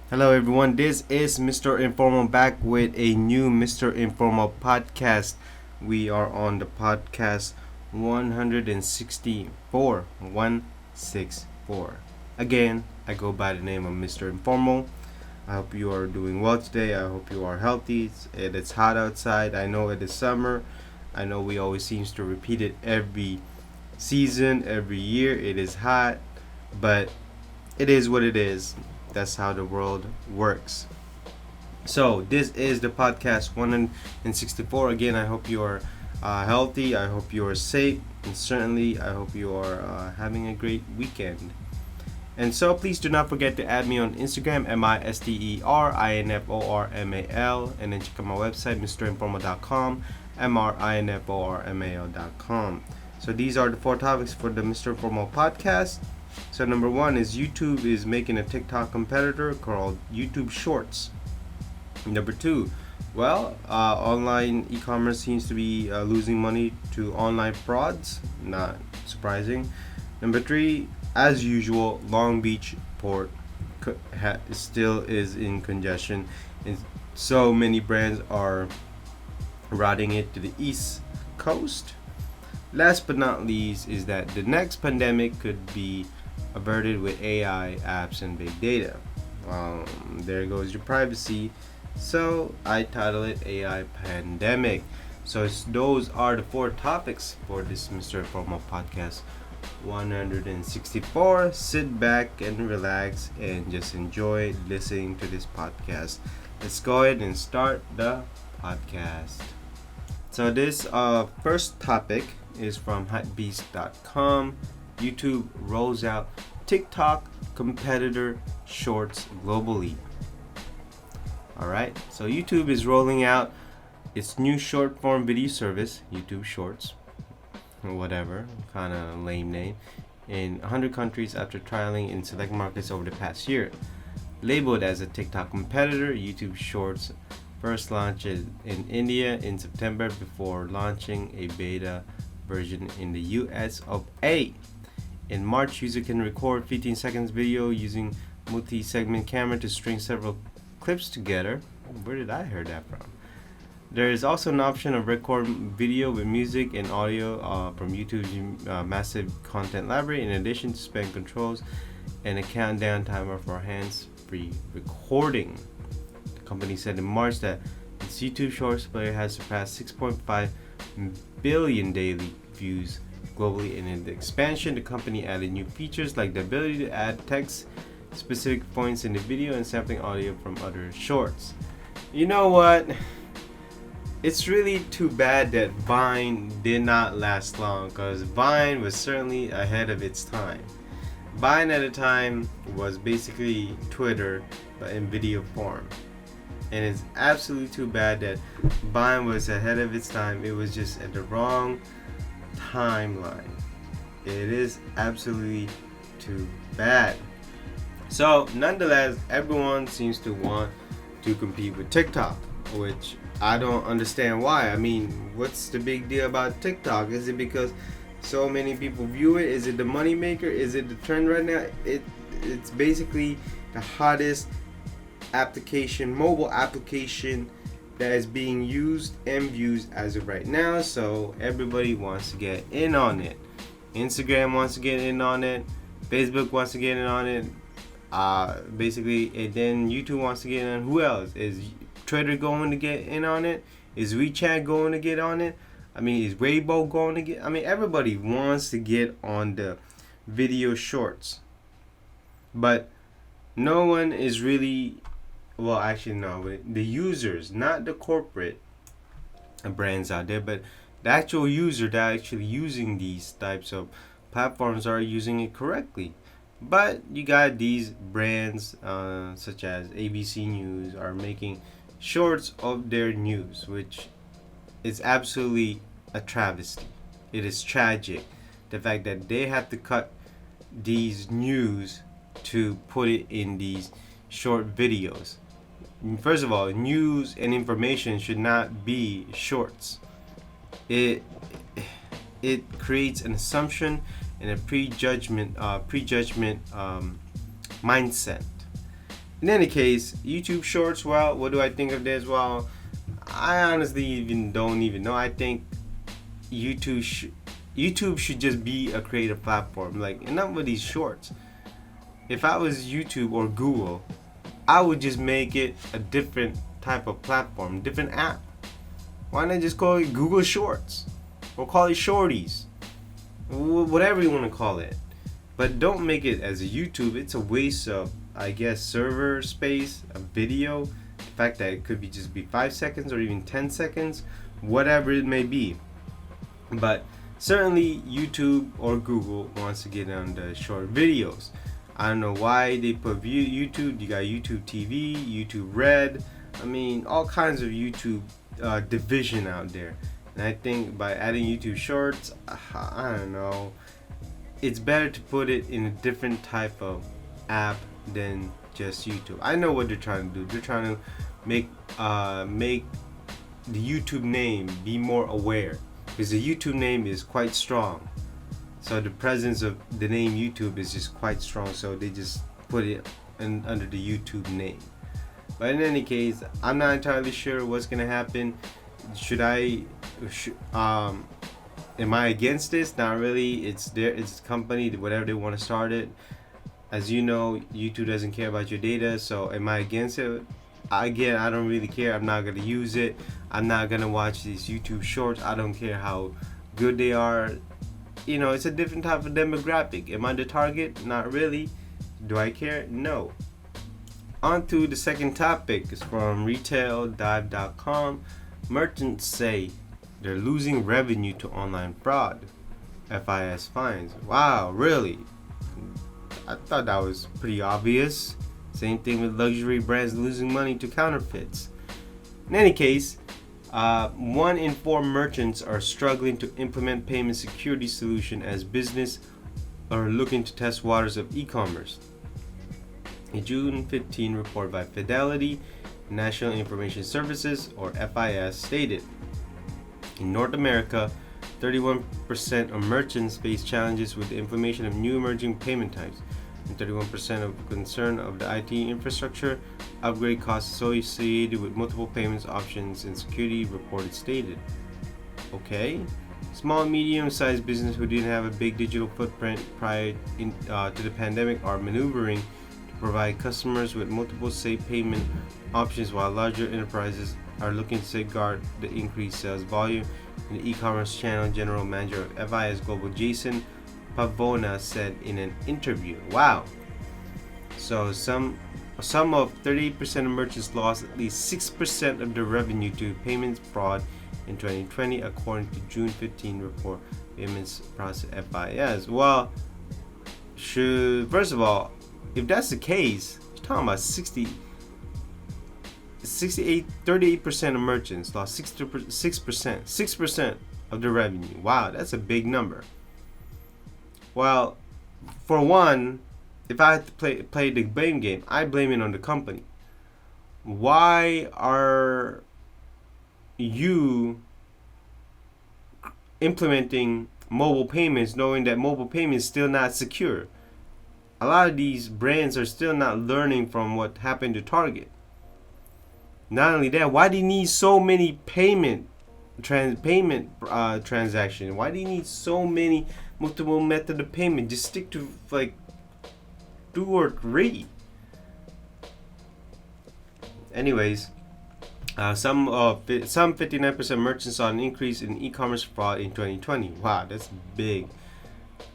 Hello, everyone. This is Mr. Informal back with a new Mr. Informal podcast. We are on the podcast 164. 164. Again, I go by the name of Mr. Informal. I hope you are doing well today. I hope you are healthy. It's hot outside. I know it is summer. I know we always seems to repeat it every season, every year. It is hot, but it is what it is. That's how the world works. So this is the podcast 164. Again, I hope you are healthy. I hope you are safe, and certainly I hope you are having a great weekend. And so please do not forget to add me on Instagram, MISTERINFORMAL, and then check out my website, mrinformal.com, MRINFORMAL.com. So these are the four topics for the Mr. Informal podcast. So number one is YouTube is making a TikTok competitor called YouTube Shorts. Number two, online e-commerce seems to be losing money to online frauds. Not surprising. Number three, as usual, Long Beach port still is in congestion, and so many brands are routing it to the East Coast. Last but not least is that the next pandemic could be averted with AI, apps, and big data. There goes your privacy. So I title it AI Pandemic. So those are the four topics for this Mr. Informal podcast 164. Sit back and relax and just enjoy listening to this podcast. Let's go ahead and start the podcast. So this first topic is from hypebeast.com. YouTube rolls out TikTok competitor Shorts globally. Alright, so YouTube is rolling out its new short form video service, YouTube Shorts, or whatever, kind of lame name, in 100 countries after trialing in select markets over the past year. Labeled as a TikTok competitor, YouTube Shorts first launched in India in September before launching a beta version in the US of A. In March, user can record 15 seconds video using multi-segment camera to string several clips together. Where did I hear that from? There is also an option of record video with music and audio from YouTube's massive content library, in addition to spend controls and a countdown timer for hands-free recording. The company said in March that its YouTube Shorts player has surpassed 6.5 billion daily views globally. And in the expansion, the company added new features like the ability to add text specific points in the video and sampling audio from other shorts. You know what? It's really too bad that Vine did not last long, because Vine was certainly ahead of its time. Vine at the time was basically Twitter but in video form. And it's absolutely too bad that Vine was ahead of its time. It was just at the wrong timeline. It is absolutely too bad. So nonetheless, everyone seems to want to compete with TikTok, which I don't understand why. I mean, what's the big deal about TikTok? Is it because so many people view it? Is it the money maker? Is it the trend right now? It's basically the hottest application, mobile application that is being used and views as of right now. So everybody wants to get in on it. Instagram wants to get in on it. Facebook wants to get in on it. Basically, and then YouTube wants to get in on. Who else? Is Twitter going to get in on it? Is WeChat going to get on it? I mean, is Weibo going to get? I mean, everybody wants to get on the video shorts, but no one is really. Well, actually, no. The users, not the corporate brands out there, but the actual user that actually using these types of platforms are using it correctly. But you got these brands such as ABC News are making shorts of their news, which is absolutely a travesty. It is tragic, the fact that they have to cut these news to put it in these short videos. First of all, news and information should not be shorts. It creates an assumption and a prejudgment mindset. In any case, YouTube Shorts. Well, what do I think of this? Well, I honestly don't even know. I think YouTube should just be a creative platform. Like, enough with these shorts. If I was YouTube or Google, I would just make it a different type of platform, different app. Why not just call it Google Shorts or call it Shorties, whatever you want to call it? But don't make it as a YouTube. It's a waste of, I guess, server space, a video. The fact that it could just be 5 seconds or even 10 seconds, whatever it may be. But certainly YouTube or Google wants to get on the short videos. I don't know why they put YouTube. You got YouTube TV, YouTube Red. I mean, all kinds of YouTube division out there. And I think by adding YouTube Shorts, I don't know, it's better to put it in a different type of app than just YouTube. I know what they're trying to do. They're trying to make the YouTube name be more aware, because the YouTube name is quite strong. So the presence of the name YouTube is just quite strong. So they just put it under the YouTube name. But in any case, I'm not entirely sure what's gonna happen. Am I against this? Not really. It's a company, whatever they want to start it. As you know, YouTube doesn't care about your data. So am I against it? Again, I don't really care. I'm not gonna use it. I'm not gonna watch these YouTube shorts. I don't care how good they are. You know, it's a different type of demographic. Am I the target? Not really. Do I care? No. On to the second topic. It's from retaildive.com. Merchants say they're losing revenue to online fraud. FIS fines. Wow, really? I thought that was pretty obvious. Same thing with luxury brands losing money to counterfeits. In any case, 1 in 4 merchants are struggling to implement payment security solution as business are looking to test waters of e-commerce. A June 15 report by Fidelity National Information Services, or FIS, stated in North America, 31% of merchants face challenges with the implementation of new emerging payment types, and 31% of concern of the IT infrastructure upgrade costs associated with multiple payments options and security, reported stated. Okay, small and medium-sized business who didn't have a big digital footprint prior to the pandemic are maneuvering to provide customers with multiple safe payment options, while larger enterprises are looking to safeguard the increased sales volume. In the e-commerce channel, General Manager of FIS Global Jason Pavona said in an interview. Wow. So some of 38% of merchants lost at least 6% of their revenue to payments fraud in 2020, according to June 15 report payments process FIS. Well, first of all, if that's the case, you're talking about 38% of merchants lost 6% of their revenue. Wow, that's a big number. Well, for one, if I had to play the blame game, I blame it on the company. Why are you implementing mobile payments knowing that mobile payments still not secure? A lot of these brands are still not learning from what happened to Target. Not only that, why do you need so many transactions? Why do you need so many multiple method of payment? Just stick to like 2 or 3. Anyways, some 59% merchants saw an increase in e-commerce fraud in 2020. Wow, that's big.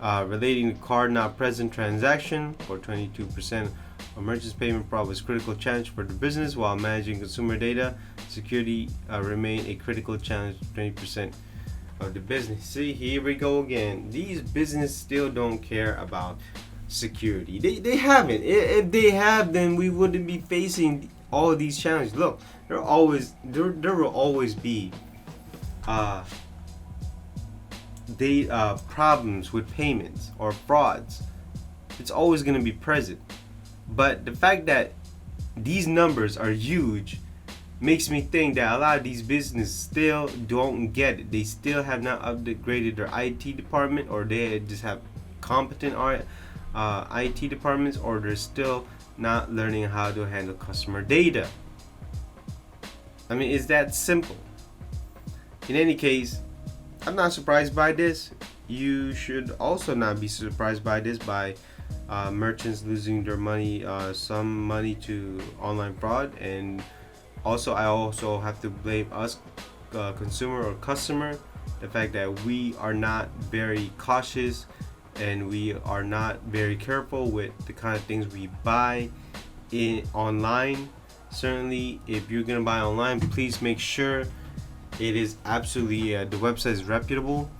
Relating to card not present transaction, for 22% of merchants, payment fraud was a critical challenge for the business, while managing consumer data security remained a critical challenge for 20% of the business. See, here we go again. These businesses still don't care about security. They haven't. If they have, then we wouldn't be facing all of these challenges. Look, there will always be problems with payments or frauds. It's always going to be present. But the fact that these numbers are huge makes me think that a lot of these businesses still don't get it. They still have not upgraded their IT department, or they just have competent IT departments, or they're still not learning how to handle customer data. I mean, it's that simple. In any case, I'm not surprised by this. You should also not be surprised by this, by merchants losing their money, some money to online fraud. And also, I also have to blame us, consumer or customer, the fact that we are not very cautious and we are not very careful with the kind of things we buy in online. Certainly, if you're gonna buy online, please make sure it is absolutely the website is reputable.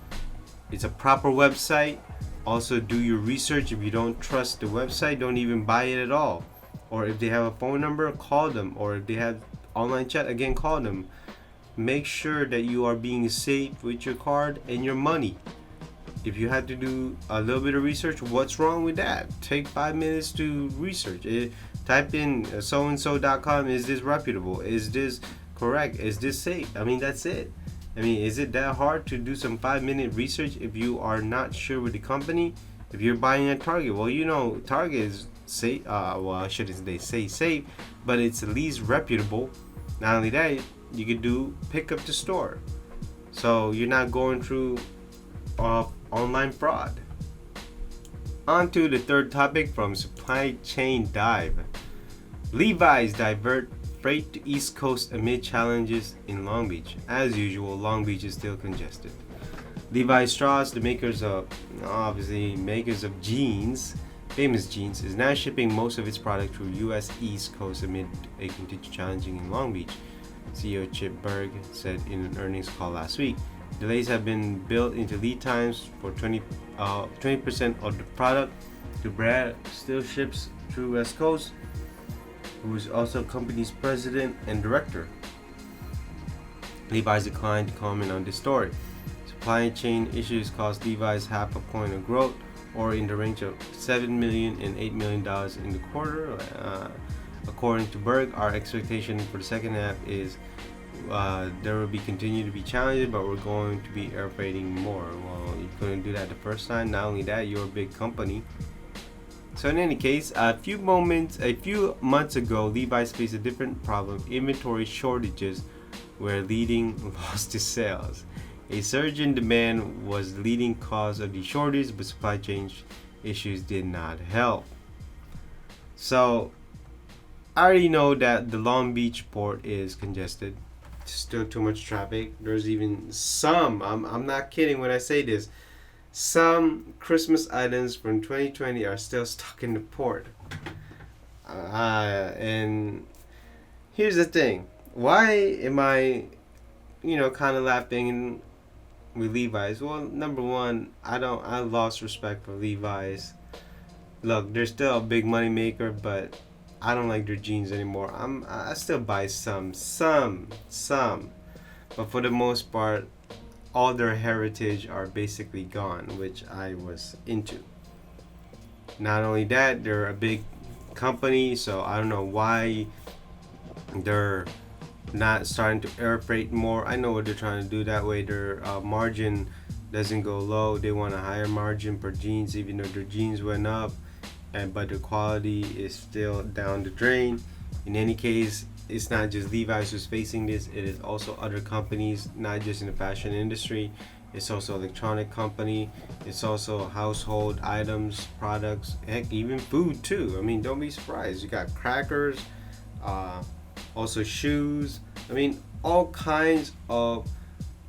It's a proper website. Also, do your research. If you don't trust the website, don't even buy it at all. Or if they have a phone number, call them. Or if they have online chat, again, call them. Make sure that you are being safe with your card and your money. If you have to do a little bit of research, what's wrong with that? Take 5 minutes to research it. Type in soandso.com. Is this reputable? Is this correct? Is this safe? I mean, that's it. I mean, is it that hard to do some 5-minute research if you are not sure with the company? If you're buying at Target, well, you know, Target is safe. Well, I shouldn't say safe, but it's at least reputable. Not only that, you could do pick up the store, so you're not going through online fraud. On to the third topic from Supply Chain Dive. Levi's divert freight to East Coast amid challenges in Long Beach. As usual, Long Beach is still congested. Levi Strauss, the makers of jeans, famous jeans, is now shipping most of its product through U.S. East Coast amid a continued challenging in Long Beach. CEO Chip Bergh said in an earnings call last week. Delays have been built into lead times for 20% of the product. Brad still ships through West Coast, who is also company's president and director. Levi's declined to comment on this story. Supply chain issues cost Levi's half a point of growth, or in the range of $7 million and $8 million in the quarter. According to Bergh, our expectation for the second half is there will continue to be challenges, but we're going to be air freighting more. Well, you couldn't do that the first time. Not only that, you're a big company. So in any case, a few months ago, Levi's faced a different problem. Inventory shortages were leading lost to sales. A surge in demand was the leading cause of the shortage, but supply chain issues did not help. So I already know that the Long Beach port is congested. Still too much traffic. There's even some, I'm not kidding when I say this, some Christmas items from 2020 are still stuck in the port. And here's the thing. Why am I, kind of laughing with Levi's? Well, number one, I lost respect for Levi's. Look, they're still a big money maker, but I don't like their jeans anymore. I still buy some, but for the most part, all their heritage are basically gone, which I was into. Not only that, they're a big company, so I don't know why they're not starting to air freight more. I know what they're trying to do. That way their margin doesn't go low. They want a higher margin per jeans, even though their jeans went up, but the quality is still down the drain. In any case, it's not just Levi's who's facing this. It is also other companies, not just in the fashion industry. It's also electronic company. It's also household items, products, heck, even food too. I mean, don't be surprised. You got crackers, also shoes. I mean, all kinds of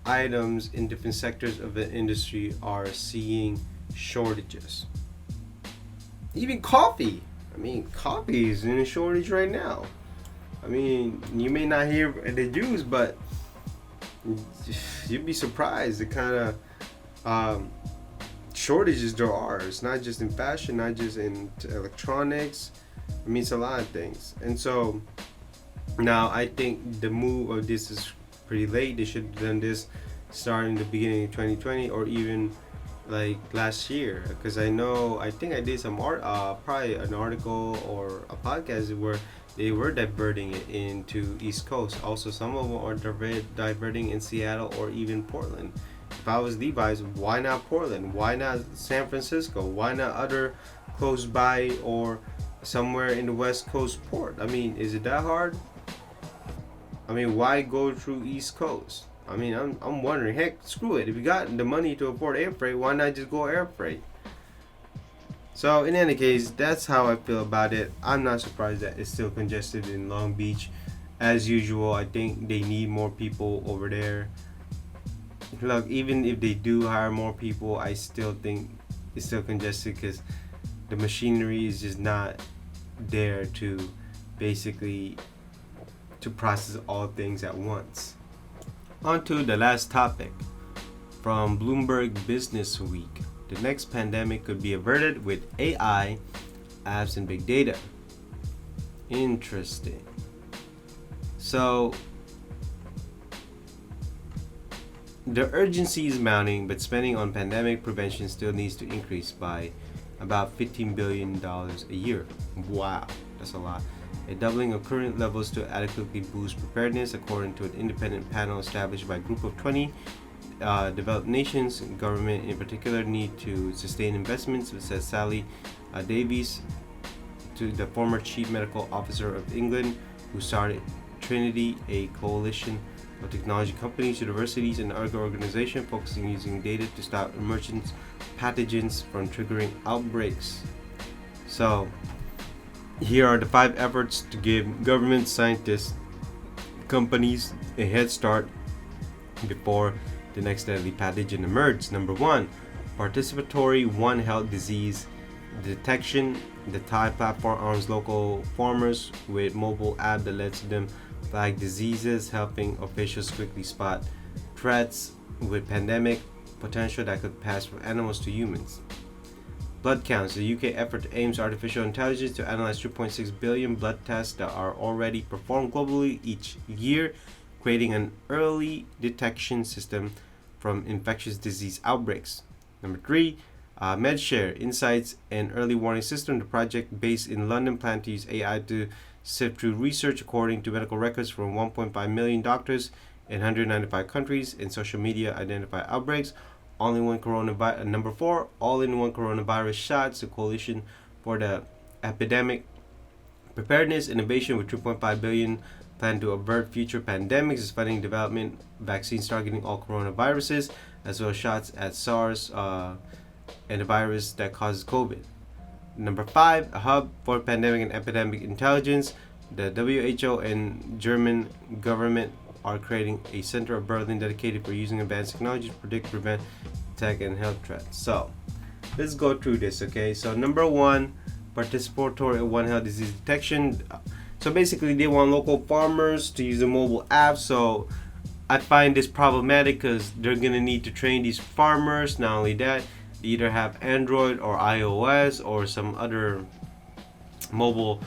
items in different sectors of the industry are seeing shortages. Even coffee. I mean, coffee is in a shortage right now. I mean, you may not hear the news, but you'd be surprised the kind of shortages there are. It's not just in fashion, not just in electronics. I mean, it's a lot of things. And so now I think the move of this is pretty late. They should have done this starting the beginning of 2020 or even like last year, because I think I did some probably an article or a podcast where they were diverting it into East Coast. Also, some of them are diverting in Seattle or even Portland. If I was Levi's, why not Portland? Why not San Francisco? Why not other close by or somewhere in the West Coast port. I mean, is it that hard? I mean, why go through East Coast? I mean, I'm wondering, heck, screw it. If you got the money to afford air freight, why not just go air freight? So in any case, that's how I feel about it. I'm not surprised that it's still congested in Long Beach. As usual, I think they need more people over there. Look, even if they do hire more people, I still think it's still congested because the machinery is just not there to basically to process all things at once. On to the last topic from Bloomberg Business Week. The next pandemic could be averted with AI, apps, and big data. Interesting. So, the urgency is mounting, but spending on pandemic prevention still needs to increase by about $15 billion a year. Wow, that's a lot. A doubling of current levels to adequately boost preparedness, according to an independent panel established by a group of 20 developed nations. Government in particular need to sustain investments, says Sally Davies, to the former chief medical officer of England, who started Trinity, a coalition of technology companies, universities, and other organizations focusing using data to stop emergent pathogens from triggering outbreaks. So, here are the 5 efforts to give government, scientists, companies a head start before the next deadly pathogen emerges. Number 1, participatory One Health disease detection. The Thai platform arms local farmers with mobile app that lets them flag diseases, helping officials quickly spot threats with pandemic potential that could pass from animals to humans. Blood counts. The UK effort aims artificial intelligence to analyze 2.6 billion blood tests that are already performed globally each year, creating an early detection system from infectious disease outbreaks. Number 3, MedShare Insights and Early Warning System. The project, based in London, plans to use AI to sift through research according to medical records from 1.5 million doctors in 195 countries, and social media identify outbreaks. All-in-one coronavirus. Number 4, all-in-one coronavirus shots. The Coalition for the Epidemic Preparedness Innovation with 2.5 billion plan to avert future pandemics is funding development vaccines targeting all coronaviruses, as well as shots at SARS and the virus that causes COVID. Number 5, a hub for pandemic and epidemic intelligence. The WHO and German government are creating a center of Berlin dedicated for using advanced technology to predict, prevent, detect, and health threats. So, let's go through this, okay? So, number 1, participatory One Health disease detection. So, basically, they want local farmers to use a mobile app. So, I find this problematic because they're going to need to train these farmers. Not only that, they either have Android or iOS or some other mobile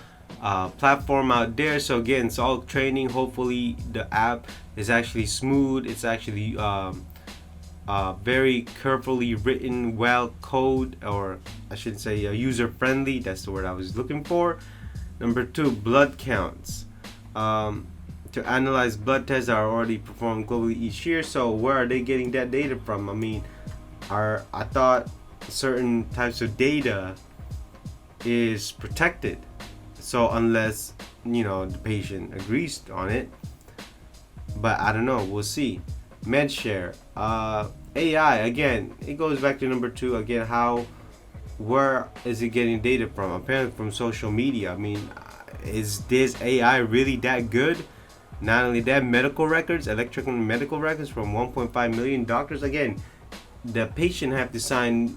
platform out there. So again, it's all training. Hopefully the app is actually smooth. It's actually very carefully written, well code, or I should say user friendly. That's the word I was looking for. Number 2, blood counts. To analyze blood tests that are already performed globally each year. So where are they getting that data from? I mean, I thought certain types of data is protected. So unless, the patient agrees on it. But I don't know, we'll see. MedShare. AI, again, it goes back to number 2. Again, where is it getting data from? Apparently from social media. I mean, is this AI really that good? Not only that, medical records, electronic medical records from 1.5 million doctors. Again, the patient have to sign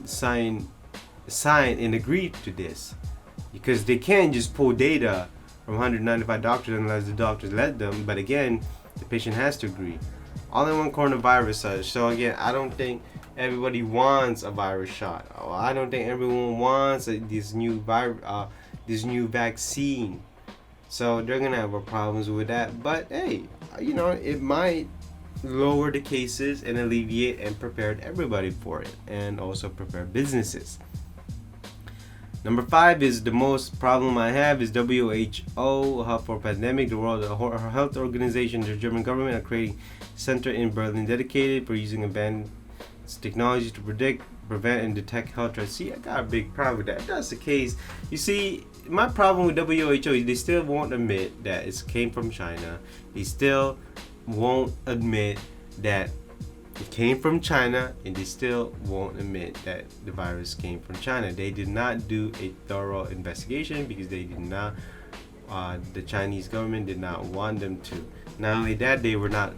and agree to this, because they can't just pull data from 195 doctors unless the doctors let them. But again, the patient has to agree. All-in-one coronavirus. So again, I don't think everybody wants a virus shot. I don't think everyone wants this new vaccine. So they're gonna have problems with that. But hey, it might lower the cases and alleviate and prepare everybody for it, and also prepare businesses. Number 5 is the most problem I have is WHO, Hub for Pandemic. The World Health Organization, the German government are creating a center in Berlin dedicated for using advanced technology to predict, prevent, and detect health threats. See, I got a big problem with that. If that's the case, you see, my problem with WHO is they still won't admit that it came from China. They still won't admit that it came from China, and they still won't admit that the virus came from China. They did not do a thorough investigation because they did not. The Chinese government did not want them to. Not only that, they were not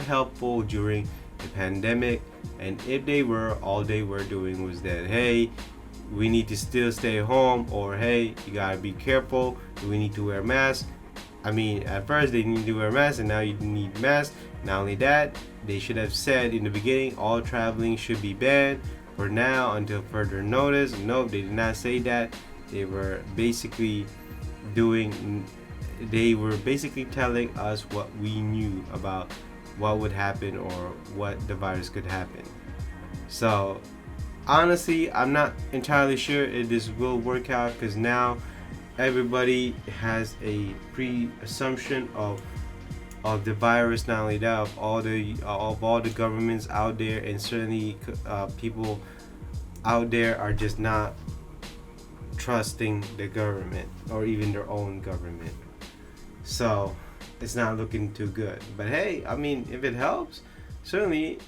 helpful during the pandemic. And if they were, all they were doing was that, hey, we need to still stay home, or hey, you gotta be careful. We need to wear masks. I mean, at first they need to wear masks, and now you need masks. Not only that, they should have said in the beginning all traveling should be banned for now until further notice. Nope, they did not say that. They were basically telling us what we knew about what would happen or what the virus could happen. So honestly, I'm not entirely sure if this will work out, because now everybody has a pre-assumption of the virus. Not only that, of all the governments out there, and certainly people out there are just not trusting the government or even their own government. So it's not looking too good. But hey, I mean, if it helps, certainly,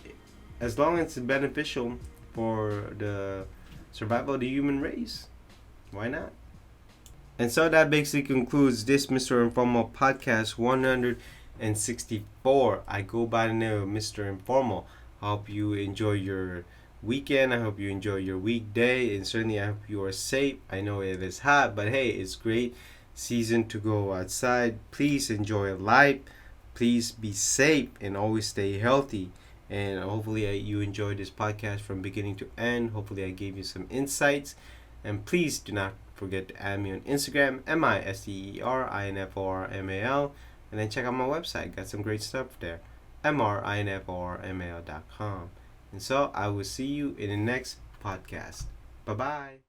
as long as it's beneficial for the survival of the human race, why not? And so that basically concludes this Mr. Informal podcast 164. I go by the name of Mr. Informal. I hope you enjoy your weekend. I hope you enjoy your weekday, and certainly I hope you are safe. I know it is hot, but hey, it's great season to go outside. Please enjoy life. Please be safe and always stay healthy. And hopefully you enjoyed this podcast from beginning to end. Hopefully I gave you some insights. And please do not forget to add me on Instagram, MISTERINFORMAL. And then check out my website. Got some great stuff there, MRINFORMAL.com. And so I will see you in the next podcast. Bye-bye.